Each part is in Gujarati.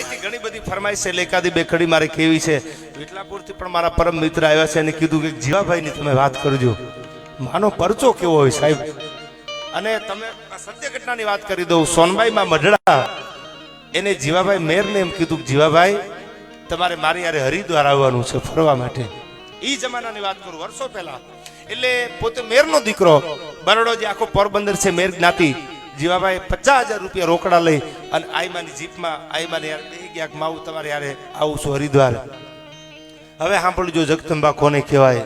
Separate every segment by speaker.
Speaker 1: અહીંથી ઘણી બધી ફરમાઈશ છે, એકાદી બે કડી મારે કેવી છે. વિટલાપુરથી પણ મારા પરમ મિત્ર આવ્યા છે અને કીધું કે જીવાભાઈની તમે વાત કરજો, માનો પરચો કેવો હોય સાહેબ. અને તમે સત્ય ઘટનાની વાત કરી દઉં. સોનબાઈમાં મઢડા એને જીવાભાઈ મેરને એમ કીધું કે જીવાભાઈ તમારે મારી યારે હરિદ્વાર આવવાનું છે ફરવા માટે. એ જમાનાની વાત કરું, વર્ષો પહેલા. એટલે પોતે મેરનો દીકરો, બરોડો જે આખો પોરબંદર છે મેર જ્ઞાતિ, જીવાભાઈ 50,000 રૂપિયા રોકડા લઈ અને આઈમાની જીપમાં આઈમાને યાર બે ગયા માવું તમારે યારે આવું છું હરિદ્વાર. હવે સાંભળજો જગદંબા કોને કહેવાય.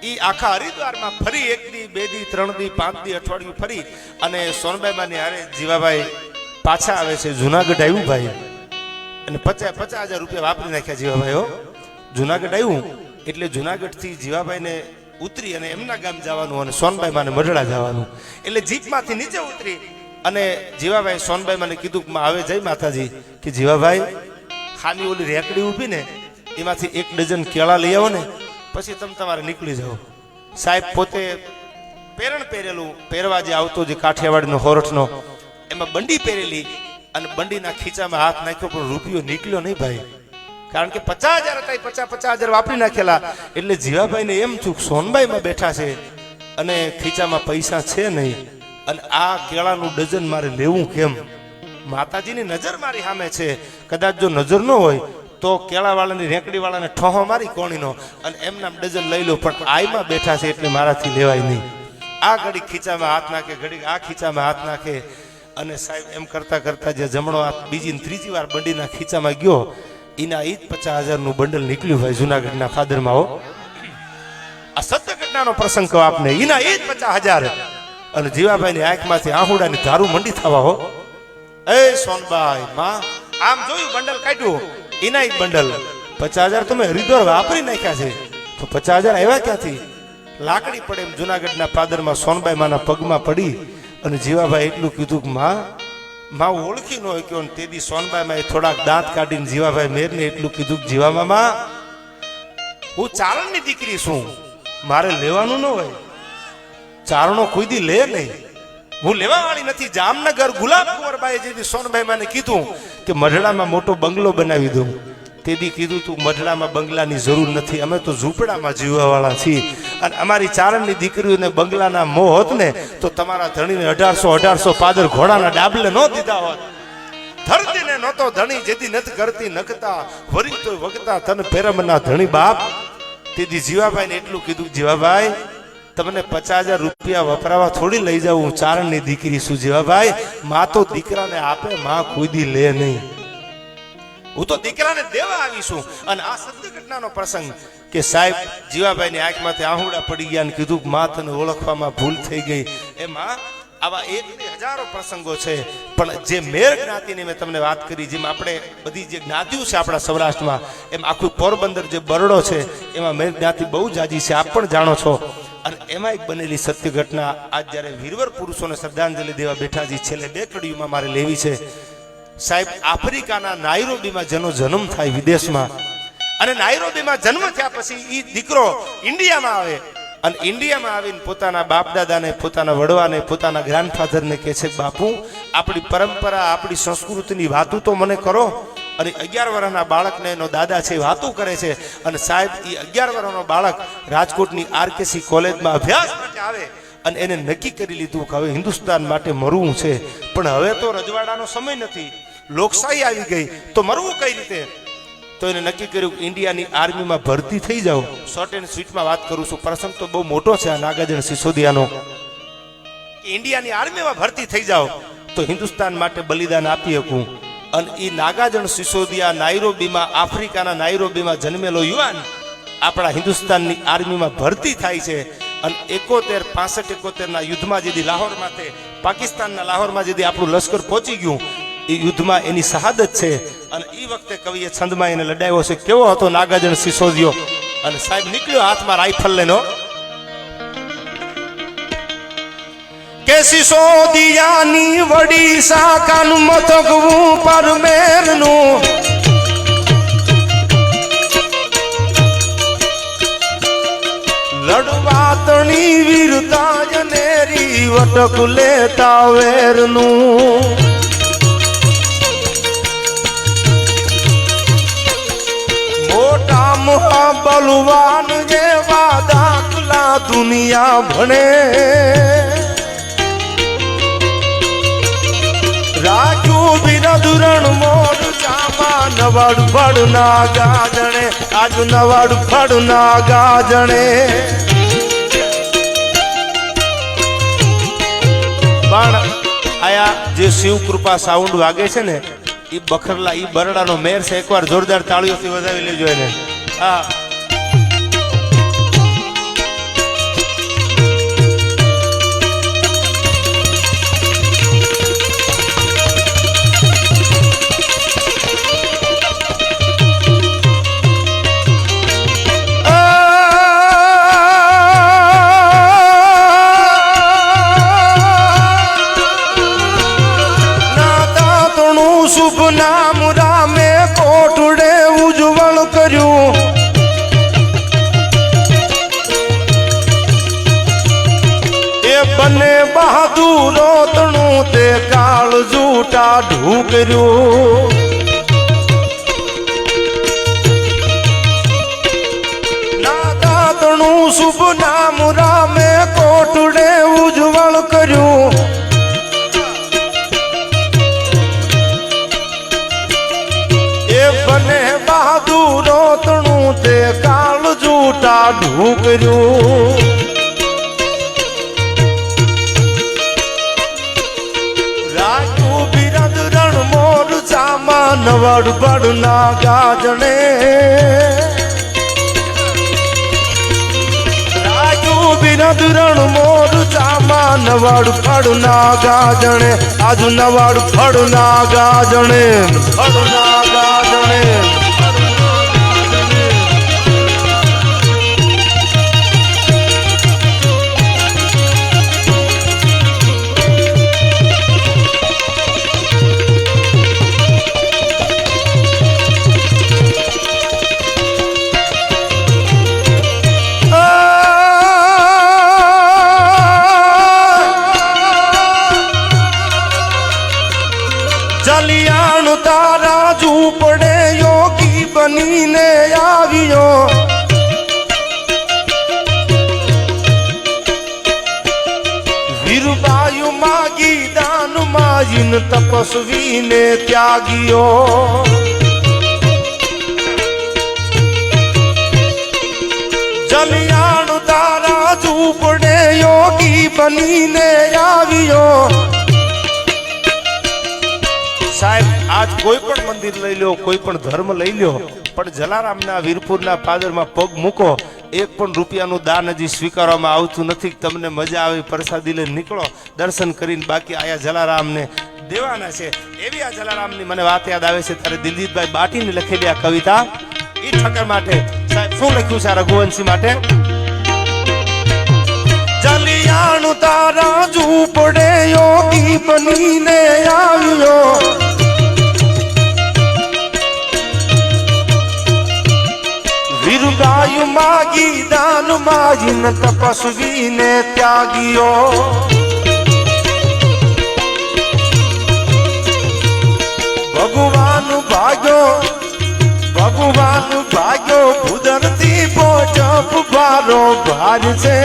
Speaker 1: એ આખા હરિદ્વારમાં ફરી 1 દી 2 દી 3 દી 5 દી અઠવાડિયું ફરી અને સોનબાઈમાં હારે જીવાભાઈ પાછા આવે છે. જુનાગઢ આવ્યું ભાઈ અને 50,000 રૂપિયા વાપરી નાખ્યા જીવાભાઈ. હો જુનાગઢ આવ્યું એટલે જુનાગઢથી જીવાભાઈને ઉતરી અને એમના ગામ જવાનું અને સોનબાઈ માને મઢડા જવાનું. એટલે જીપમાંથી નીચે ઉતરી અને જીવાભાઈ સોનબાઈ માને કીધું કે હવે જય માતાજી કે જીવાભાઈ ખાલી ઓલી રેકડી ઊભી ને એમાંથી 1 ડઝન કેળા લઈ આવો ને પછી તમે તમારે નીકળી જાઓ. સાહેબ પોતે પેરણ પહેરેલું પહેરવા જે આવતો જે કાઠિયાવાડીનો હોરઠનો એમાં બંડી પહેરેલી અને બંડીના ખીચામાં હાથ નાખ્યો પણ રૂપિયો નીકળ્યો નહીં ભાઈ. કારણ કે 50,000 હતા, 50,000 વાપરી નાખેલા. એટલે જીવાભાઈને એમ થયું સોનબાઈમાં બેઠા છે અને ખીચામાં પૈસા છે નહીં અને આ કેળાનું ડઝન મારે લેવું કેમ? માતાજીની નજર મારી સામે છે. કદાચ જો નજર ન હોય તો કેળાવાળાની રેકડીવાળાને ઠોહો મારી કોણીનો અને એમના ડઝન લઈ લો, પણ આઈમાં બેઠા છે એટલે મારાથી લેવાય નહીં. આ ઘડી ખીચામાં હાથ નાખે, ઘડી આ ખીચામાં હાથ નાખે અને સાહેબ એમ કરતા કરતા જે જમણો હાથ બીજી ને ત્રીજી વાર બંડીના ખીચામાં ગયો એના ઈ જ 50,000 બંડલ નીકળ્યું ભાઈ જુનાગઢના ફાદરમાં. હો આ સત્ય ઘટનાનો પ્રસંગ કહો આપને. એના ઈ જ 50,000 અને જીવાભાઈની આંખમાંથી આહુડાની ધારું મંડી થવા. હો એ સોનબાઈ માં આમ જોયું બંડલ કાઢ્યું, એના ઈ બંડલ 50,000 તમે હરિદ્વાર વાપરી નાખ્યા છે તો 50,000 આવ્યા ક્યાંથી? લાકડી પડે એમ જુનાગઢના ફાદરમાં સોનબાઈ માના પગમાં પડી અને જીવાભાઈ એટલું કીધું કે માં ઓળખી ન હોય કે તેદી સોનબાઈમાં થોડાક દાંત કાઢીને જીવાભાઈ મેરને એટલું કીધું કે જીવા મામા હું ચારણની દીકરી છું, મારે લેવાનું ન હોય. ચારણો કોઈ દી લે નહીં, હું લેવા વાળી નથી. જામનગર ગુલાબ કુંવરબાઈએ જેથી સોનબાઈ માને કીધું કે મઢડામાં મોટો બંગલો બનાવી દઉં, તેદી કીધું તું મઢડામાં બંગલાની જરૂર નથી, અમે તો ઝૂંપડામાં જીવવાવાળા છીએ અને અમારી ચારણની દીકરીઓને બંગલાના મોહ હોત ને તો તમારા ધણીને 1800 પાદર ઘોડાના ડાબલે ન દીધા હોત. ધરતીને નહોતો ધણી જેથી નથી કરતી નખતા વરી તો વગતા તન પેરમના ધણી બાપ. તેદી જીવાભાઈને એટલું કીધું જીવાભાઈ તમને 50,000 રૂપિયા વપરાવા થોડી લઈ જાઉં, હું ચારણની દીકરી છું. જીવાભાઈ માં તો દીકરાને આપે, માં કોઈ દી લે નહીં, હું તો દીકરાને દેવા આવીશું. અને આ સત્ય ઘટનાનો પ્રસંગ કે સાહેબ જીવાભાઈની આંખમાંથી આહુડા પડી ગયા અને કીધું કે માં તને ઓળખવામાં ભૂલ થઈ ગઈ. એમાં આવા 1,000 પ્રસંગો છે. પણ જે મેર જ્ઞાતિની મેં તમને વાત કરી, જેમ આપણે બધી જે જ્ઞાતિઓ છે આપણા સૌરાષ્ટ્રમાં, એમ આખું પોરબંદર જે બરડો છે એમાં મેર જ્ઞાતિ બહુ જાજી છે, આપ પણ જાણો છો. અને એમાં એક બનેલી સત્ય ઘટના આજ જ્યારે વીરવર પુરુષોને શ્રદ્ધાંજલિ દેવા બેઠાજી છેલ્લે 2 કડીઓમાં મારે લેવી છે. સાહેબ આફ્રિકાના નાયરોબીમાં જેનો જન્મ થાય વિદેશમાં, અને નાયરોબીમાં જન્મ થયા પછી એ દીકરો ઇન્ડિયામાં આવે અને ઇન્ડિયામાં આવીને પોતાના બાપ દાદાને, પોતાના વડવાને, પોતાના ગ્રાન્ડફાધરને કહે છે બાપુ આપણી પરંપરા, આપણી સંસ્કૃતિની વાતો તો મને કરો. અને 11 વર્ષના બાળકને એનો દાદા છે વાતો કરે છે. અને સાહેબ એ 11 વર્ષનો બાળક રાજકોટની આરકેસી કોલેજમાં અભ્યાસ માટે આવે અને એને નક્કી કરી લીધું કે હવે હિન્દુસ્તાન માટે મરવું છે, પણ હવે તો રજવાડાનો સમય નથી, લોકશાહી આવી ગઈ, તો મરવું કઈ રીતે? તો એને નક્કી કર્યું કે ઇન્ડિયાની આર્મીમાં ભરતી થઈ જાઓ. શોર્ટ એન્ડ સ્વીટમાં વાત કરું છું, પ્રસંગ તો બહુ મોટો છે આ નાગાજણ સિસોદિયાનો. ઇન્ડિયાની આર્મીમાં ભરતી થઈ જાઓ તો હિન્દુસ્તાન માટે બલિદાન આપી શકું. અને એ નાગાજણ સિસોદિયા નાયરોબીમાં, આફ્રિકાના નાયરોબીમાં જન્મેલો યુવાન આપણા હિન્દુસ્તાનની આર્મીમાં ભરતી થાય છે. અને 65-71 યુદ્ધમાં જેથી લાહોરમાં પાકિસ્તાનના લાહોરમાં જેથી આપણું લશ્કર પહોંચી ગયું, એ યુદ્ધમાં એની શહાદત છે. અને એ વખતે કવિએ છંદમાં એને લડાવ્યો છે. કેવો હતો નાગાજણ સિસોદિયો? અને સાહેબ નીકળ્યો હાથમાં રાઇફલ લઈને કે સિસોદિયાની વડી શાખાનું મથકવું પરમેરનું, લડવાતણી વીરતા જનેરી વટક લેતા વેરનું. બળવાન જેવા દાખલા દુનિયા ભણે રાજુ બિરદુરણ મોર ચામા નવાડ ફળ ના ગાજણે આજુ નવાડ ફળ ના ગાજણે પણ આયા જે શિવ કૃપા સાઉન્ડ વાગે છે ને ઈ બખરલા ઈ બરડાનો મેર છે એકવાર જોરદાર તાળીઓથી વધાવી લેજો એને હા શુભ નામ રામે કોટડે ઉજ્જવળ કર્યું એ બને બહાદુરો તણું તે કાળ જૂટા ઢૂકર્યું નાદા તણું શુભ નામ રામે કોટડે ઉજ્જવળ કર્યું બને બહાદુરો તણું તે કાળ જૂટા ઢૂકર્યું રાજુ બિરદ રણ મોર ચામા નવડ બડ ના ગાજણે રાજુ બિરદ રણ મોર ચામા નવડ ફળ ના ગાજણે આજુ નવડ ફળ ના ગાજણે ફળ ના ગાજણે જલિયાણું તારા ઝૂંપડે યોગી બનીને આવ્યો વીરબાયુ માગી દાન માજીન તપસ્વીને ત્યાગ્યો જલિયાણું તારા ઝૂંપડે યોગી બનીને આવ્યો સાહેબ આજ કોઈ પણ મંદિર લઈ લો કોઈ પણ ધર્મ લઈ લો પણ જલારામના વીરપુરના પાદરમાં પગ મૂકો એક પણ રૂપિયાનું દાન હજી સ્વીકારવામાં આવતું નથી તમને મજા આવે પ્રસાદી લઈને નીકળો દર્શન કરીને બાકી આયા જલારામને દેવાના છે એવી આ જલારામની મને વાત યાદ આવે છે ત્યારે દિલજીતભાઈ બાટીની લખેલી આ કવિતા ઈ ઠક્કર માટે સાહેબ શું લખ્યું છે રઘુવંશી માટે જલિયાણું તારા ઝૂંપડે યોગી બનીને આવ્યો વીરબાયુ માગી દાન માજીન તપસ્વીને ત્યાગ્યો ભગવાન ભાગ્યો ભૂદરથી પોચપ ભારો ભાર છે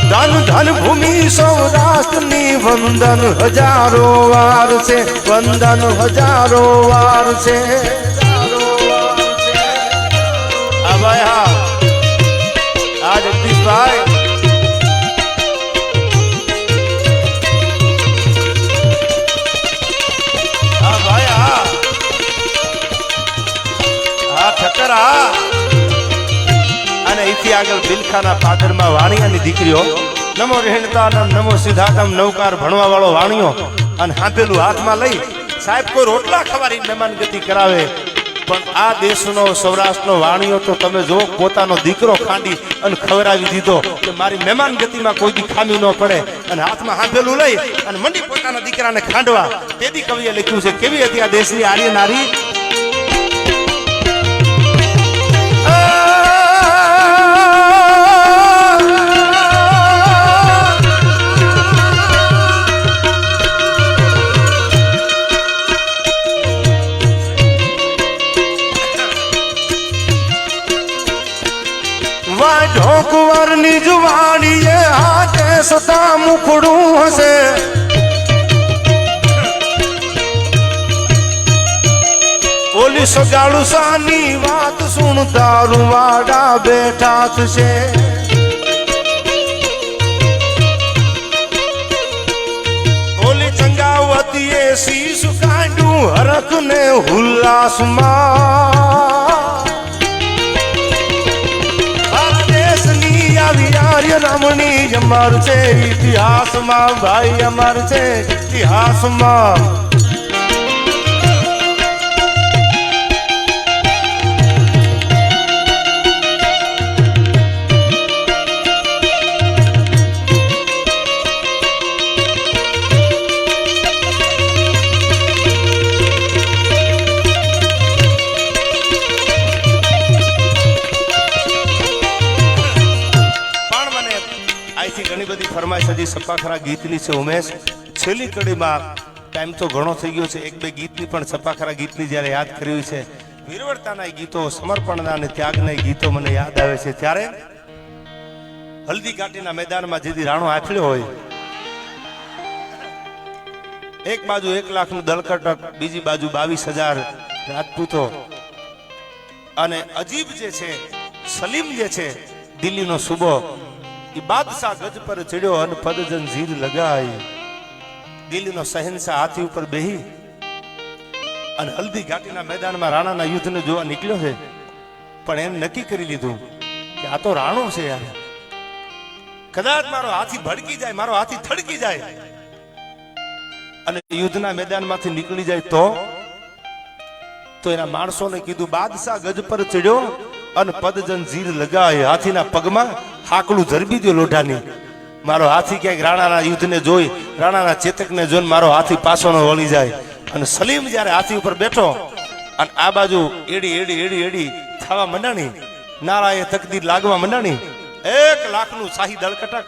Speaker 1: ધન ધન ભૂમિ સૌરાષ્ટ્રની વંદન હજારો વાર છે વંદન હજારો વાર છે આ ભાઈ હા આ જગદીશભાઈ હા ભાઈ હા હા ઠક્કર હા અને અહીંથી આગળ બિલખાના પાદરમાં વાણિયાની દીકરીઓ નમો રહેણતાનમ નમો સિદ્ધાતમ નવકાર ભણવા વાળો વાણિયો અને હાથેલું હાથમાં લઈ સાહેબ કોઈ રોટલા ખવારી મહેમાન ગતિ કરાવે પણ આ દેશનો સૌરાષ્ટ્રનો વાણિયો તો તમે જો પોતાનો દીકરો ખાંડી અને ખવડાવી દીધો કે મારી મહેમાન ગતિમાં કોઈ દી ખામી ન પડે અને હાથમાં હાથેલું લઈ અને મંડી પોતાના દીકરાને ખાંડવા તેથી કવિએ લખ્યું છે કેવી હતી આ દેશની આર્ય નારી સતા મુખડું હશે ઓલી સગાડું સાની વાત સુણ તારું વાડા બેઠા થશે ઓલી ચંગાવતીએ શીશ કાઢ્યું હરખ ને ઉલ્લાસમાં દેશની આવી આર્ય નામની અમાર છે ઇતિહાસમાં ભાઈ અમાર છે ઇતિહાસમાં ઘણી બધી ફરમાઈશ હજી સપાખરા ગીતની છે ઉમેશ છેલ્લી કડીમાં ટાઈમ તો ઘણો થઈ ગયો છે એક બે ગીતની પણ સપાખરા ગીતની જ્યારે યાદ કરવી છે વીરવરતાના ગીતો સમર્પણના અને ત્યાગના ગીતો મને યાદ આવે છે ત્યારે હલ્દી ઘાટીના મેદાનમાં જેથી રાણો આફલ્યો હોય એક બાજુ 1 લાખનું દલકટક બીજી બાજુ 22,000 રાજપૂતો અને અજીબ જે છે સલીમ જે છે દિલ્હીનો સુબો બાદશાહ ગજ પર ચડ્યો અને પદ જંજીર લગાઈ દિલ્હીનો શહેનશાહ હાથી ઉપર બેહી અને હલ્દી ઘાટીના મેદાનમાં રાણાના યુદ્ધને જોવા નીકળ્યો છે પણ એને નક્કી કરી લીધું કે આ તો રાણો છે યાર કદાચ મારો હાથી ભડકી જાય મારો હાથી થડકી જાય અને યુદ્ધના મેદાનમાંથી નીકળી જાય તો એના માણસોને કીધું બાદશાહ ગજ પર ચડ્યો અને પદ જંજીર લગાય હાથીના પગમાં હાકડું ધરબી દો લોઢાની મારો હાથી ક્યાંક રાણાના યુદ્ધને જોઈ રાણાના ચેતકને જોઈને મારો હાથી પાછોનો વળી જાય અને સલીમ જ્યારે હાથી ઉપર બેઠો અને આ બાજુ એડી એડી એડી એડી થવા મંડાણી નારાએ તકદીર લાગવા મંડાણી 1 લાખનું શાહી દળકટક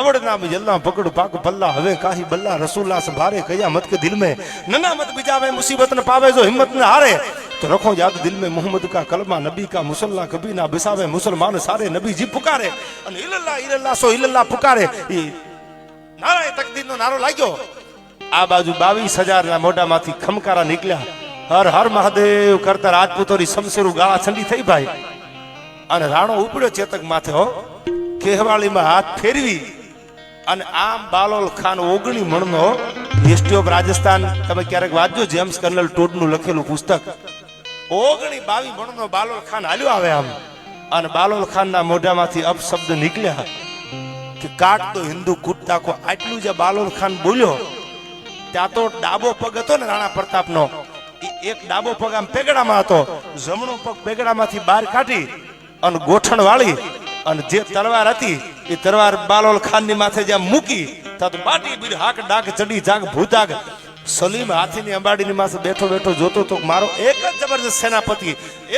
Speaker 1: અવડ નામ જલ્લા પકડ પાક પલ્લા હવે કાહી બલ્લા રસુલ્લા સંભારે કયા મત કે દિલ में नन्ना मत बिजावे मुसीबत न पावे जो हिम्मत न हारे तो रखो याद दिल में मोहम्मद का कलमा नबी का मुसल्ला कभी ना बिसावे मुसलमान सारे नबी जी पुकारे અને ઇલ્લલ્લાહ ઇલ્લલ્લાહ સો ઇલ્લલ્લાહ પુકારે એ નારાએ તકદીરનો નારો લાગ્યો આ બાજુ 22,000 ના મોઢામાંથી ખમકારા નીકળ્યા હર હર મહાદેવ કરતા રાજપૂતોની શમશેરું ગાળા ઠંડી થઈ ભાઈ અને રાણો ઉપડ્યો ચેતક માથે હો કેહવાળીમાં હાથ ફેરવી અને આમ બાલોલ ખાન 19 મણનો હિસ્ટ્રી ઓફ રાજસ્થાન તમે ક્યારેક વાંચજો જેમ્સ કર્નલ ટોડનું લખેલું પુસ્તક 22 મણનો બાલોલ ખાન હાલ્યો આવે આમ અને બાલોલ ખાનના મોઢામાંથી અપશબ્દ નીકળ્યા કે કાટ તો હિન્દુ કૂટતા કો આટલું જે બાલોલ ખાન બોલ્યો ત્યાં તો ડાબો પગ હતો ને રાણા પ્રતાપનો એક ડાબો પગ આમ પેગડામાં હતો જમણો પગ પેગડામાંથી બહાર કાઢી અને ગોઠણ વાળી અને જે તલવાર હતી એ તલવાર બાલોલ ખાનની માથે જ્યાં મૂકી તો બાટી બીર હાક ડાક ચડી જાગ ભૂજાગ સલીમ હાથીની અંબાડીની માથે બેઠો બેઠો જોતો તો મારો એક જ જબરજસ્ત સેનાપતિ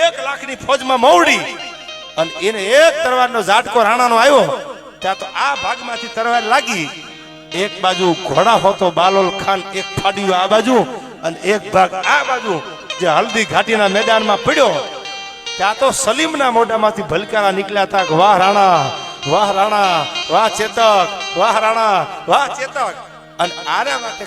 Speaker 1: 1 લાખની ફોજમાં મવડી અને એને એક તલવારનો ઝાટકો રાણાનો આવ્યો ત્યાં તો આ ભાગમાંથી તલવાર લાગી એક બાજુ ઘોડા હોતો બાલોલ ખાન એક ફાડ્યું આ બાજુ અને એક ભાગ આ બાજુ જે હલ્દી ઘાટીના મેદાનમાં પડ્યો ત્યાં તો સલીમના મોઢામાંથી ભલકારા નીકળ્યા હતા કે વાહ રાણા વાહ ચેતક વાહ રાણા વાહ ચેતક અને આના માટે